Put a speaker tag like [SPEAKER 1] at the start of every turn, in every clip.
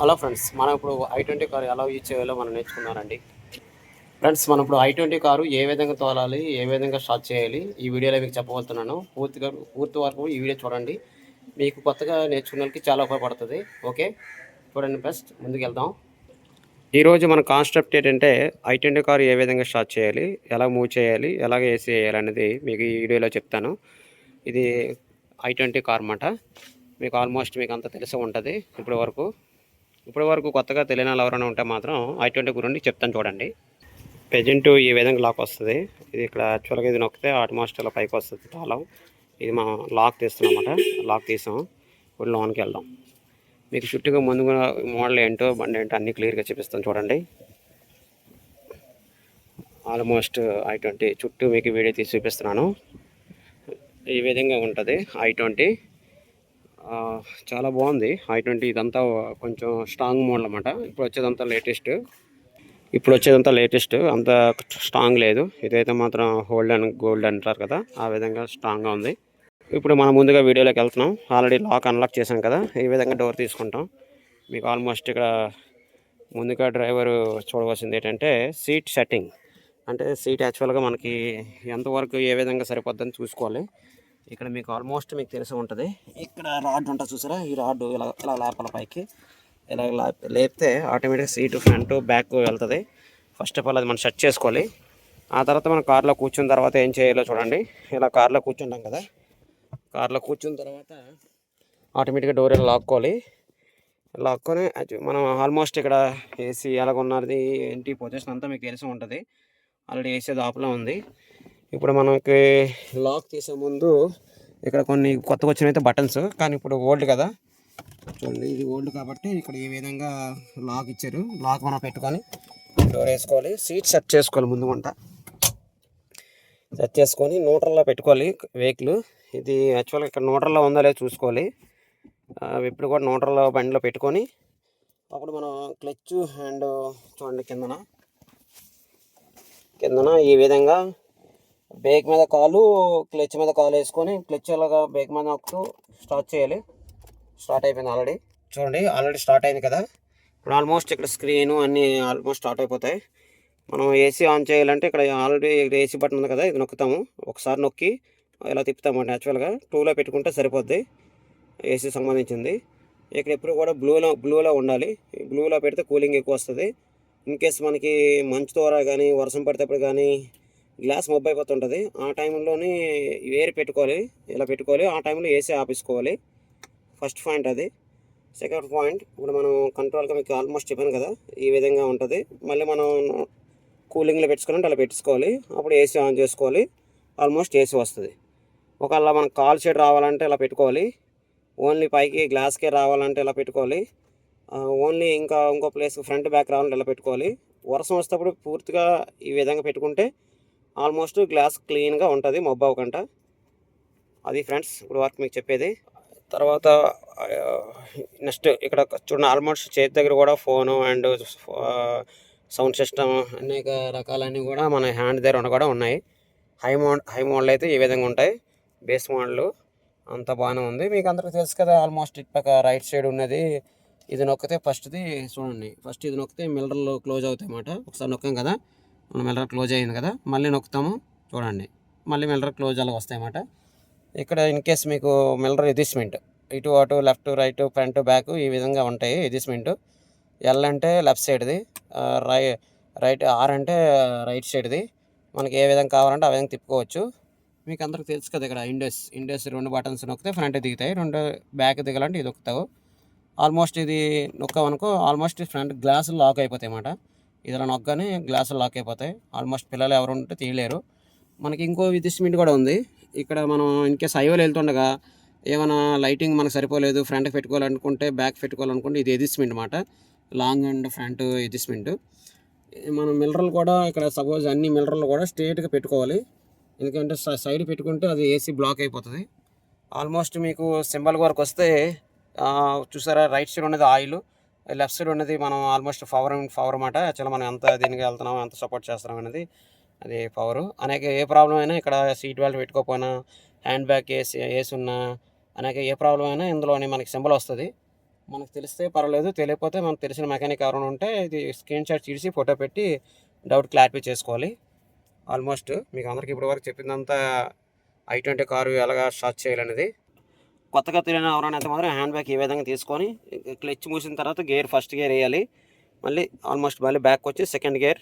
[SPEAKER 1] Hello friends, మనం ఇప్పుడు i20 car ఎలా యూజ్ చేయాలో మనం నేర్చుకున్నారండి. ఫ్రెండ్స్, మనం ఇప్పుడు i20 కారు ఏ విధంగా తోలాలి, ఏ విధంగా స్టార్ట్ చేయాలి, ఈ వీడియోలో మీకు చెప్పబోతున్నాను. పూర్తి వరకు ఈ వీడియో చూడండి. మీకు కొత్తగా నేర్చుకునే వాళ్ళకి చాలా ఉపయోగపడుతుంది. ఓకే, చూడండి. ఫస్ట్ ముందుకు వెళ్దాం. ఈరోజు మన కాన్సెప్ట్ ఏంటంటే i20 కారు ఏ విధంగా స్టార్ట్ చేయాలి, ఎలా మూవ్ చేయాలి, ఎలాగ ఏసీ చేయాలి అనేది మీకు ఈ వీడియోలో చెప్తాను. ఇది i20 కార్ అన్నమాట. మీకు ఆల్మోస్ట్ మీకు అంతా తెలిసి ఉంటుంది ఇప్పటి వరకు కొత్తగా తెలియని వాళ్ళు ఎవరైనా ఉంటే మాత్రం i20 గురించి చెప్తాను చూడండి. ప్రెజెంట్ ఈ విధంగా లాక్ వస్తుంది. ఇది ఇక్కడ యాక్చువల్గా ఇది నొక్కితే ఆటోమేటిక్ ఇలా పైకి వస్తుంది తాళం. ఇది మనం లాక్ తీస్తున్నాం అన్నమాట. లాక్ తీసాం. ఇప్పుడు లోన్కి వెళ్దాం. మీకు చుట్టూగా ముందుగా మోడల్ ఏంటో బండి ఏంటో అన్నీ క్లియర్గా చూపిస్తాను చూడండి. ఆల్మోస్ట్ i20 చుట్టూ మీకు వీడియో తీసి చూపిస్తున్నాను. ఈ విధంగా ఉంటుంది i20. చాలా బాగుంది i20. ఇదంతా కొంచెం స్ట్రాంగ్ మోడల్ అన్నమాట. ఇప్పుడు వచ్చేదంతా లేటెస్ట్. అంత స్ట్రాంగ్ లేదు. ఇదైతే మాత్రం హోల్డ్ అండ్ గోల్డ్ అంటారు కదా, ఆ విధంగా స్ట్రాంగ్గా ఉంది. ఇప్పుడు మనం ముందుగా వీడియోలోకి వెళ్తున్నాం. ఆల్రెడీ లాక్ అన్లాక్ చేసాం కదా, ఈ విధంగా డోర్ తీసుకుంటాం. మీకు ఆల్మోస్ట్ ఇక్కడ ముందుగా డ్రైవర్ చూడవలసింది ఏంటంటే సీట్ సెట్టింగ్. అంటే సీట్ యాక్చువల్గా మనకి ఎంతవరకు ఏ విధంగా సరిపోద్దని చూసుకోవాలి. ఇక్కడ మీకు ఆల్మోస్ట్ మీకు తెలిసి ఉంటుంది. ఇక్కడ రాడ్ ఉంటుంది చూసారా, ఈ రాడ్ ఇలా లేపాల పైకి. ఇలా లేపితే ఆటోమేటిక్గా సీటు ఫ్రంట్ బ్యాక్ వెళ్తుంది. ఫస్ట్ ఆఫ్ ఆల్ అది మనం సెట్ చేసుకోవాలి. ఆ తర్వాత మనం కార్లో కూర్చున్న తర్వాత ఏం చేయాలో చూడండి. ఇలా కార్లో కూర్చుంటాం కదా, కార్లో కూర్చున్న తర్వాత ఆటోమేటిక్గా డోర్ ఇలా లాక్కొని మనం ఆల్మోస్ట్ ఇక్కడ ఏసీ ఎలాగున్నది ఏంటి పొజిషన్ అంతా మీకు తెలిసి ఉంటుంది. ఆల్రెడీ ఏసీ ఆఫ్లో ఉంది. ఇప్పుడు మనకి లాక్ తీసే ముందు ఇక్కడ కొన్ని కొత్తగా వచ్చినైతే బటన్స్, కానీ ఇప్పుడు ఓల్డ్ కదా చూడండి. ఇది ఓల్డ్ కాబట్టి ఇక్కడ ఈ విధంగా లాక్ ఇచ్చారు. లాక్ మనం పెట్టుకొని డోర్ వేసుకోవాలి. సీట్ సెట్ చేసుకోవాలి. ముందుకుంటా సెట్ చేసుకొని న్యూట్రల్లో పెట్టుకోవాలి వెహికల్. ఇది యాక్చువల్గా ఇక్కడ న్యూట్రల్లో ఉందో లేదో చూసుకోవాలి. ఇప్పుడు కూడా న్యూట్రల్లో బండిలో పెట్టుకొని అప్పుడు మనం క్లచ్ హ్యాండ్ చూడండి కిందన ఈ విధంగా బ్రేక్ మీద కాలు, క్లచ్ మీద కాలు వేసుకొని క్లచ్ అలాగా బ్రేక్ మీద నొక్కుతూ స్టార్ట్ చేయాలి. స్టార్ట్ అయిపోయింది ఆల్రెడీ. చూడండి, ఆల్రెడీ స్టార్ట్ అయింది కదా. ఇప్పుడు ఆల్మోస్ట్ ఇక్కడ స్క్రీను అన్నీ ఆల్మోస్ట్ స్టార్ట్ అయిపోతాయి. మనం ఏసీ ఆన్ చేయాలంటే ఇక్కడ ఆల్రెడీ ఏసీ బటన్ ఉంది కదా, ఇది నొక్కుతాము. ఒకసారి నొక్కి ఇలా తిప్పుతామండి. యాక్చువల్గా 2లో పెట్టుకుంటే సరిపోద్ది. ఏసీ సంబంధించింది. ఇక్కడ ఎప్పుడు కూడా బ్లూలో ఉండాలి. బ్లూలో పెడితే కూలింగ్ ఎక్కువ వస్తుంది. ఇన్ కేస్ మనకి మంచు ద్వారా కానీ వర్షం పడేటప్పుడు కానీ గ్లాస్ మబ్బు అయిపోతుంటుంది. ఆ టైంలోని వేరు పెట్టుకోవాలి. ఇలా పెట్టుకోవాలి. ఆ టైంలో ఏసీ ఆపేసుకోవాలి. ఫస్ట్ పాయింట్ అది. సెకండ్ పాయింట్, ఇప్పుడు మనం కంట్రోల్గా మీకు ఆల్మోస్ట్ చెప్పాను కదా, ఈ విధంగా ఉంటుంది. మళ్ళీ మనం కూలింగ్లో పెట్టుకోవాలంటే అలా పెట్టుకోవాలి. అప్పుడు ఏసీ ఆన్ చేసుకోవాలి. ఆల్మోస్ట్ ఏసీ వస్తుంది. ఒకవేళ మనకు కాల్ సైడ్ రావాలంటే ఇలా పెట్టుకోవాలి. ఓన్లీ పైకి గ్లాస్కే రావాలంటే ఇలా పెట్టుకోవాలి. ఓన్లీ ఇంకో ప్లేస్ ఫ్రంట్ బ్యాక్ రావాలంటే ఇలా పెట్టుకోవాలి. వర్షం వచ్చేటప్పుడు పూర్తిగా ఈ విధంగా పెట్టుకుంటే ఆల్మోస్ట్ గ్లాస్ క్లీన్గా ఉంటుంది, మబ్బు అవ్వకుండా. అది ఫ్రెండ్స్ ఇప్పుడు వరకు మీకు చెప్పేది. తర్వాత నెక్స్ట్ ఇక్కడ చూడండి, ఆల్మోస్ట్ చేతి దగ్గర కూడా ఫోను అండ్ సౌండ్ సిస్టమ్ అనేక రకాలన్నీ కూడా మన హ్యాండ్ దగ్గర కూడా ఉన్నాయి. హై మోడల్ అయితే ఈ విధంగా ఉంటాయి. బేస్ మోడల్ అంత బాగానే ఉంది. మీకు అందరికీ తెలుసు కదా, ఆల్మోస్ట్ ఇటుపక్క రైట్ సైడ్ ఉన్నది. ఇది నొక్కితే ఫస్ట్ది చూడండి. ఫస్ట్ ఇది నొక్కితే మిల్లర్లు క్లోజ్ అవుతాయి అన్నమాట. ఒకసారి నొక్కాం కదా, మన మిల్లర్ క్లోజ్ అయింది కదా, మళ్ళీ నొక్కుతాము చూడండి, మళ్ళీ మిల్లర్ క్లోజ్ అలా వస్తాయి అన్నమాట. ఇక్కడ ఇన్ కేస్ మీకు మిల్లర్ ఎడ్జస్ట్మెంట్ ఇటు అటు లెఫ్ట్ రైట్ ఫ్రంట్ బ్యాక్ ఈ విధంగా ఉంటాయి. ఎడ్జస్ట్మెంట్ ఎల్ అంటే లెఫ్ట్ సైడ్ది, రైట్ ఆర్ అంటే రైట్ సైడ్ది. మనకి ఏ విధంగా కావాలంటే ఆ విధంగా తిప్పుకోవచ్చు. మీకు అందరికి తెలుసు కదా, ఇక్కడ ఇండస్ 2 బటన్స్ నొక్కితే ఫ్రంట్ దిగుతాయి, 2 బ్యాక్ దిగాలంటే ఇది నొక్కుతావు. ఆల్మోస్ట్ ఇది నొక్కామనుకో ఆల్మోస్ట్ ఫ్రంట్ గ్లాసులు లాక్ అయిపోతాయి అన్నమాట. ఇదిలా నొక్కగానే గ్లాసులు లాక్ అయిపోతాయి. ఆల్మోస్ట్ పిల్లలు ఎవరు ఉంటే తీయలేరు. మనకి ఇంకో అడ్జస్ట్మెంట్ కూడా ఉంది. ఇక్కడ మనం ఇన్కేస్ హైవేలో వెళ్తుండగా ఏమైనా లైటింగ్ మనకు సరిపోలేదు, ఫ్రంట్కి పెట్టుకోవాలనుకుంటే బ్యాక్ పెట్టుకోవాలనుకుంటే ఇది అడ్జస్ట్మెంట్ అన్నమాట. Long and front adjustment. మనం మిల్లర్లు కూడా ఇక్కడ సపోజ్ అన్ని మిల్లర్లు కూడా స్ట్రేట్గా పెట్టుకోవాలి. ఎందుకంటే సైడ్ పెట్టుకుంటే అది ఏసీ బ్లాక్ అయిపోతుంది. ఆల్మోస్ట్ మీకు సింబల్ వరకు వస్తే చూసారా, రైట్ సైడ్ ఉన్నది ఆయిల్, లెఫ్ట్ సైడ్ ఉన్నది మనం ఆల్మోస్ట్ పవర్ అన్నమాట. యాక్చువల్గా మనం ఎంత దీనికి వెళ్తున్నాం, ఎంత సపోర్ట్ చేస్తున్నాం అనేది అది పవరు. అనేక ఏ ప్రాబ్లం అయినా ఇక్కడ సీట్ బెల్ట్ పెట్టుకోకపోయినా, హ్యాండ్ బ్యాగ్ వేసి ఉన్నా, అనేక ఏ ప్రాబ్లం అయినా ఇందులోనే మనకి సింబల్ వస్తుంది. మనకు తెలిస్తే పర్వాలేదు, తెలియకపోతే మనకు తెలిసిన మెకానిక్ ఎవరైనా ఉంటే ఇది స్క్రీన్ షాట్ తీసి ఫోటో పెట్టి డౌట్ క్లారిఫై చేసుకోవాలి. ఆల్మోస్ట్ మీకు అందరికీ ఇప్పటి వరకు చెప్పిందంతా i20 కారు ఎలాగా స్టార్ట్ చేయాలనేది. కొత్తగా తెలియని ఎవరైనా అయితే మాత్రం హ్యాండ్ బ్యాగ్ ఈ విధంగా తీసుకొని క్లచ్ మూసిన తర్వాత గేర్ ఫస్ట్ గేర్ వేయాలి. మళ్ళీ మళ్ళీ బ్యాక్ వచ్చి సెకండ్ గేర్,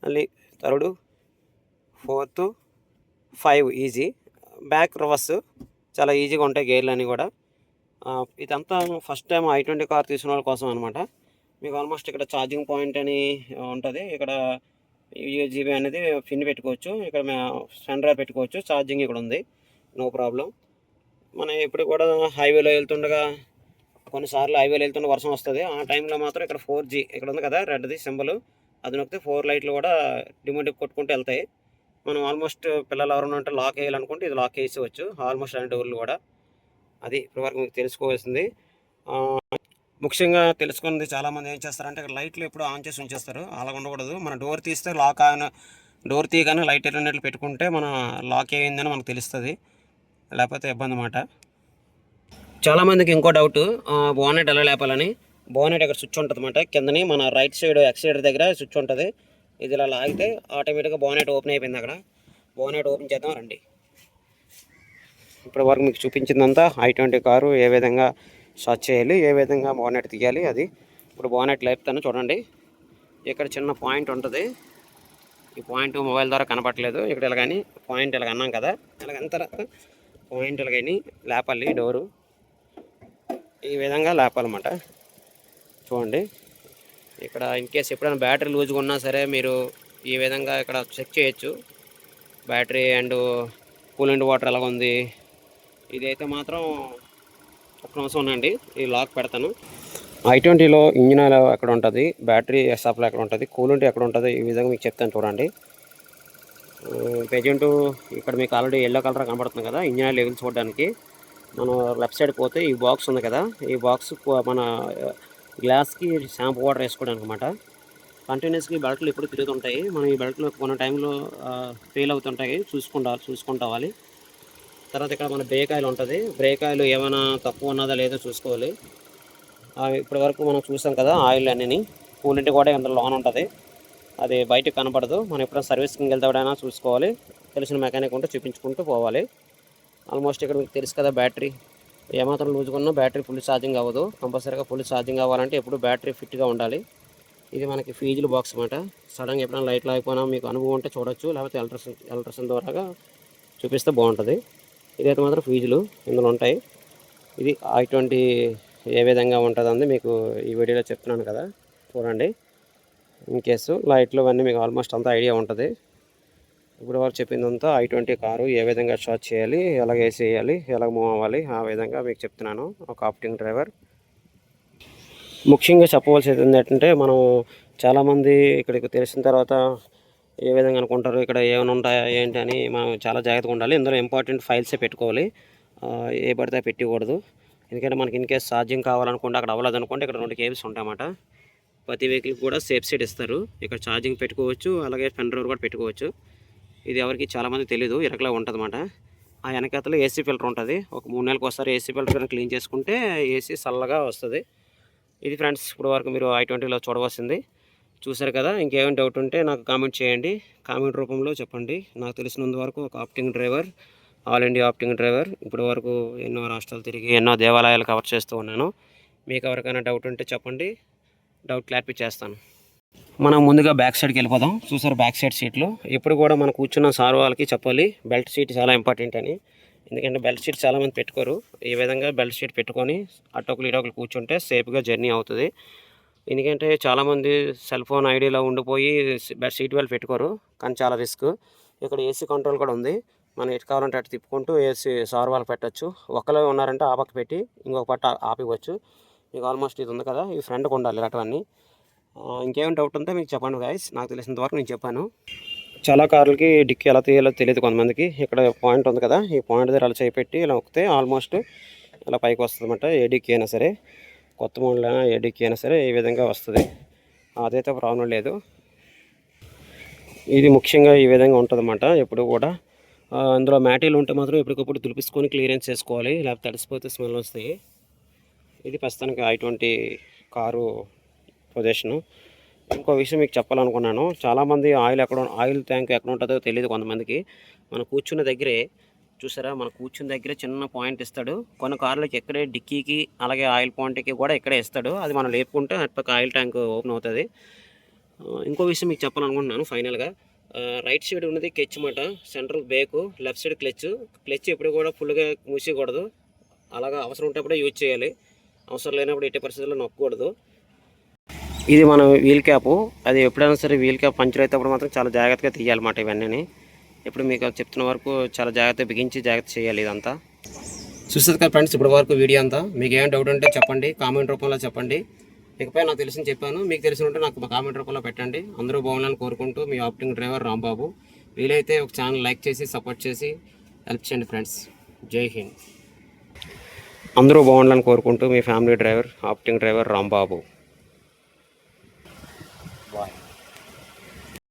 [SPEAKER 1] మళ్ళీ third, fourth, 5 easy, back reverse చాలా ఈజీగా ఉంటాయి గేర్లు అన్నీ కూడా. ఇదంతా ఫస్ట్ టైం i20 కార్ తీసుకున్న వాళ్ళ కోసం అనమాట. మీకు ఆల్మోస్ట్ ఇక్కడ ఛార్జింగ్ పాయింట్ అని ఉంటుంది. ఇక్కడ యూఎస్బీ అనేది పిన్ పెట్టుకోవచ్చు, ఇక్కడ పెన్ డ్రైవ్ పెట్టుకోవచ్చు, ఛార్జింగ్ ఇక్కడ ఉంది, నో ప్రాబ్లం. మనం ఇప్పుడు కూడా హైవేలో వెళ్తుండగా కొన్నిసార్లు హైవేలో వెళ్తుండే వర్షం వస్తుంది, ఆ టైంలో మాత్రం ఇక్కడ 4G ఇక్కడ ఉంది కదా రెడ్ది సింబల్, అది నొక్కితే 4 లైట్లు కూడా డిమోట్ కొట్టుకుంటూ వెళ్తాయి. మనం ఆల్మోస్ట్ పిల్లలు ఎవరైనా ఉంటే లాక్ వేయాలనుకుంటే ఇది లాక్ వేసేవచ్చు, ఆల్మోస్ట్ అన్ని డోర్లు కూడా. అది ఇప్పటివరకు మీకు తెలుసుకోవాల్సింది. ముఖ్యంగా తెలుసుకున్నది చాలామంది ఏం చేస్తారంటే ఇక్కడ లైట్లు ఎప్పుడు ఆన్ చేసి ఉంచేస్తారు, అలా ఉండకూడదు. మన డోర్ తీస్తే లాక్ అయిన డోర్ తీయగానే లైట్ ఎన్నట్లు పెట్టుకుంటే మన లాక్ అయ్యిందని మనకు తెలుస్తుంది, లేకపోతే ఇబ్బంది అన్నమాట. చాలామందికి ఇంకో డౌట్, బోనెట్ ఎలా లేపాలని. బోనెట్ ఇక్కడ స్విచ్ ఉంటుంది అన్నమాట, కిందని మన రైట్ సైడ్ ఎక్సైడర్ దగ్గర స్విచ్ ఉంటుంది. ఇది ఇలా లాగితే ఆటోమేటిక్గా బోనెట్ ఓపెన్ అయిపోయింది. అక్కడ బోనెట్ ఓపెన్ చేద్దాం రండి. ఇప్పటి వరకు మీకు చూపించిందంతా i20 కారు ఏ విధంగా స్టార్ట్ చేయాలి, ఏ విధంగా బోనెట్ తీయాలి అది. ఇప్పుడు బోనెట్ లేపుతాను చూడండి. ఇక్కడ చిన్న పాయింట్ ఉంటుంది, ఈ పాయింట్ మొబైల్ ద్వారా కనపడలేదు. ఇక్కడ ఇలా కానీ పాయింట్ ఇలాగ అన్నాం కదా, ఇలాగ తర్వాత పాయింట్ ఇలాగని లేపాలి, డోరు ఈ విధంగా లేపాలన్నమాట. చూడండి ఇక్కడ ఇన్ కేస్ ఎప్పుడైనా బ్యాటరీ లూజ్గా ఉన్నా సరే మీరు ఈ విధంగా ఇక్కడ చెక్ చేయొచ్చు, బ్యాటరీ అండ్ కూలెంట్ వాటర్ ఎలాగ ఉంది. ఇదైతే మాత్రం ఒక్క నిమిషం ఉండండి, ఈ లాక్ పెడతాను. i20లో ఇంజిన్ ఆయిల్ ఎక్కడ ఉంటుంది, బ్యాటరీ సప్లై ఎక్కడ ఉంటుంది, కూలెంట్ ఎక్కడ ఉంటుంది, ఈ విధంగా మీకు చెప్తాను చూడండి. ప్రజెంట్ ఇక్కడ మీకు ఆల్రెడీ ఎల్లో కలర్ కనబడుతుంది కదా, ఇంజిన్ ఆయిల్ లెవెల్స్ చూడడానికి. మనం లెఫ్ట్ సైడ్ పోతే ఈ బాక్స్ ఉంది కదా, ఈ బాక్స్ మన గ్లాస్కి షాంపూ వాటర్ వేసుకోవడానికి అనమాట. కంటిన్యూస్గా ఈ బెల్ట్లు ఎప్పుడు తిరుగుతుంటాయి, మనం ఈ బెల్ట్లు కొన్ని టైంలో ఫెయిల్ అవుతుంటాయి, చూసుకుంటావాలి. తర్వాత ఇక్కడ మన బ్రేక్ ఆయిల్ ఉంటుంది, బ్రేక్ ఆయిల్ ఏమైనా తక్కువ ఉన్నదా లేదో చూసుకోవాలి. ఇప్పటి వరకు మనం చూసాం కదా ఆయిల్ అన్నీ, కూలెంట్ కూడా ఇందులో లోన్ ఉంటుంది, అది బయటకు కనపడదు. మనం ఎప్పుడైనా సర్వీసింగ్కి వెళ్తాడైనా చూసుకోవాలి, తెలిసిన మెకానిక్ ఉంటే చూపించుకుంటూ పోవాలి. ఆల్మోస్ట్ ఇక్కడ మీకు తెలుసు కదా బ్యాటరీ ఏమాత్రం లూజ్గా ఉన్నా బ్యాటరీ ఫుల్ ఛార్జింగ్ అవ్వదు. కంపల్సరీగా ఫుల్ ఛార్జింగ్ అవ్వాలంటే ఎప్పుడు బ్యాటరీ ఫిట్గా ఉండాలి. ఇది మనకి ఫీజుల బాక్స్ అనమాట. సడన్గా ఎప్పుడైనా లైట్లు అయిపోయినా మీకు అనుభవం ఉంటే చూడొచ్చు, లేకపోతే ఎలక్ట్రిషన్ ద్వారా చూపిస్తే బాగుంటుంది. ఇదైతే మాత్రం ఫీజులు ఇందులో ఉంటాయి. ఇది i20 ఏ విధంగా ఉంటుందని మీకు ఈ వీడియోలో చెప్తున్నాను కదా, చూడండి. ఇన్ కేసు లైట్లు అన్నీ మీకు ఆల్మోస్ట్ అంతా ఐడియా ఉంటుంది. ఇప్పుడు వరకు చెప్పిందంతా i20 కారు ఏ విధంగా స్టార్ట్ చేయాలి, ఎలాగ ఏసీ వేయాలి, ఎలాగ మూవ్ అవ్వాలి, ఆ విధంగా మీకు చెప్తున్నాను ఒక ఆప్టింగ్ డ్రైవర్. ముఖ్యంగా చెప్పవలసింది ఏంటంటే, మనం చాలామంది ఇక్కడికి తెలిసిన తర్వాత ఏ విధంగా అనుకుంటారు ఇక్కడ ఏమైనా ఉంటాయా ఏంటి అని మనం చాలా జాగ్రత్తగా ఉండాలి. ఇందులో ఇంపార్టెంట్ ఫైల్సే పెట్టుకోవాలి, ఏ పడితే పెట్టకూడదు. ఎందుకంటే మనకి ఇన్ కేసు ఛార్జింగ్ కావాలనుకుంటే అక్కడ అవ్వలేదు అనుకుంటే ఇక్కడ 2 కేబుల్స్ ఉంటాయన్నమాట. ప్రతి వెహికల్కి కూడా సేఫ్ సైడ్ ఇస్తారు, ఇక్కడ ఛార్జింగ్ పెట్టుకోవచ్చు, అలాగే పెన్ డ్రైవర్ కూడా పెట్టుకోవచ్చు. ఇది ఎవరికి చాలామంది తెలీదు, ఇరకలా ఉంటుంది అన్నమాట. ఆ వెనకాతలో ఏసీ ఫిల్టర్ ఉంటుంది, ఒక 3 నెలలకు ఒకసారి ఏసీ ఫిల్టర్ క్లీన్ చేసుకుంటే ఏసీ చల్లగా వస్తుంది. ఇది ఫ్రెండ్స్ ఇప్పుడు వరకు మీరు i20లో చూడవలసింది. చూసారు కదా, ఇంకేమైనా డౌట్ ఉంటే నాకు కామెంట్ చేయండి, కామెంట్ రూపంలో చెప్పండి. నాకు తెలిసినంత వరకు ఒక opting driver, all India opting driver. ఇప్పటి వరకు ఎన్నో రాష్ట్రాలు తిరిగి ఎన్నో దేవాలయాలు కవర్ చేస్తూ ఉన్నాను. మీకు ఎవరికైనా డౌట్ ఉంటే చెప్పండి, డౌట్ క్లారిఫై చేస్తాను. మనం ముందుగా బ్యాక్ సైడ్కి వెళ్ళిపోదాం. చూసారు బ్యాక్ సైడ్ సీట్లు. ఎప్పుడు కూడా మనం కూర్చున్న సార్ వాళ్ళకి చెప్పాలి బెల్ట్ సీట్ చాలా ఇంపార్టెంట్ అని. ఎందుకంటే బెల్ట్ సీట్ చాలామంది పెట్టుకోరు. ఈ విధంగా బెల్ట్ సీట్ పెట్టుకొని అటొకలు ఇటొకలు కూర్చుంటే సేఫ్గా జర్నీ అవుతుంది. ఎందుకంటే చాలామంది సెల్ ఫోన్ ఐడియాలో ఉండిపోయి సీట్ బెల్ట్ పెట్టుకోరు, కానీ చాలా రిస్క్. ఇక్కడ ఏసీ కంట్రోల్ కూడా ఉంది, మనం ఎటు కావాలంటే అటు తిప్పుకుంటూ ఏసీ సార్ వాళ్ళు పెట్టచ్చు. ఒకరు ఉన్నారంటే ఆ పక్క పెట్టి ఇంకొక పట్ట ఆపివచ్చు. మీకు ఆల్మోస్ట్ ఇది ఉంది కదా, ఈ ఫ్రంట్కి ఉండాలి ఇలాంటివన్నీ. ఇంకేమైనా డౌట్ ఉంటే మీకు చెప్పండి గైస్, నాకు తెలిసినంత వరకు నేను చెప్పాను. చాలా కార్లకి డిక్కీ ఎలా తీయాలో తెలియదు కొంతమందికి. ఇక్కడ పాయింట్ ఉంది కదా, ఈ పాయింట్ దగ్గర అలా చేపెట్టి ఇలా నొక్కితే ఆల్మోస్ట్ ఇలా పైకి వస్తుంది అన్నమాట. ఏ డిక్కీ అయినా సరే, కొత్త మోడల్ అయినా ఏ డిక్కీ అయినా సరే ఈ విధంగా వస్తుంది, అదైతే ప్రాబ్లం లేదు. ఇది ముఖ్యంగా ఈ విధంగా ఉంటుంది అన్నమాట. ఎప్పుడు కూడా అందులో మ్యాటీలు ఉంటే మాత్రం ఎప్పటికప్పుడు తులిపించుకొని క్లియరెన్స్ చేసుకోవాలి, లేకపోతే తడిసిపోతే స్మెల్ వస్తాయి. ఇది ప్రస్తుతానికి i20 కారు పొజిషను. ఇంకో విషయం మీకు చెప్పాలనుకున్నాను. చాలామంది ఆయిల్ ట్యాంక్ ఎక్కడ ఉంటుందో తెలియదు కొంతమందికి. మనం కూర్చున్న దగ్గరే చూసారా, మనం కూర్చున్న దగ్గరే చిన్న పాయింట్ ఇస్తాడు. కొన్ని కార్లకి ఇక్కడే డిక్కీకి అలాగే ఆయిల్ పాయింట్కి కూడా ఇక్కడే ఇస్తాడు. అది మనం లేపుకుంటే అటుపక్క ఆయిల్ ట్యాంక్ ఓపెన్ అవుతుంది. ఇంకో విషయం మీకు చెప్పాలనుకుంటున్నాను ఫైనల్గా. రైట్ సైడ్ ఉన్నది క్లచ్ మాట, central brake, left side clutch ఎప్పుడు కూడా ఫుల్గా మూసేయకూడదు. అలాగా అవసరం ఉంటేప్పుడే యూజ్ చేయాలి, అవసరం లేనప్పుడు ఎట్టి పరిస్థితుల్లో నొక్కకూడదు. ఇది మన వీల్ క్యాపు. అది ఎప్పుడైనా సరే వీల్ క్యాప్ పంచర్ అయినప్పుడు మాత్రం చాలా జాగ్రత్తగా తీయాలన్నమాట ఇవన్నీ. ఇప్పుడు మీకు చెప్తున్న వరకు చాలా జాగ్రత్తగా బిగించి జాగ్రత్త చేయాలి ఇదంతా. చూస్తుంది కదా ఫ్రెండ్స్ ఇప్పటి వరకు వీడియో అంతా. మీకు ఏం డౌట్ ఉంటే చెప్పండి, కామెంట్ రూపంలో చెప్పండి. ఇకపై నాకు తెలిసింది చెప్పాను, మీకు తెలిసి ఉంటే నాకు కామెంట్ రూపంలో పెట్టండి. అందరూ బాగుండాలని కోరుకుంటూ మీ ఆప్టింగ్ డ్రైవర్ రాంబాబు. వీలైతే ఒక ఛానల్ లైక్ చేసి సపోర్ట్ చేసి హెల్ప్ చేయండి ఫ్రెండ్స్. జై హింద్. అందరూ బాగుండాలని కోరుకుంటూ మీ ఫ్యామిలీ డ్రైవర్ ఆప్టింగ్ డ్రైవర్ రాంబాబు. Bye.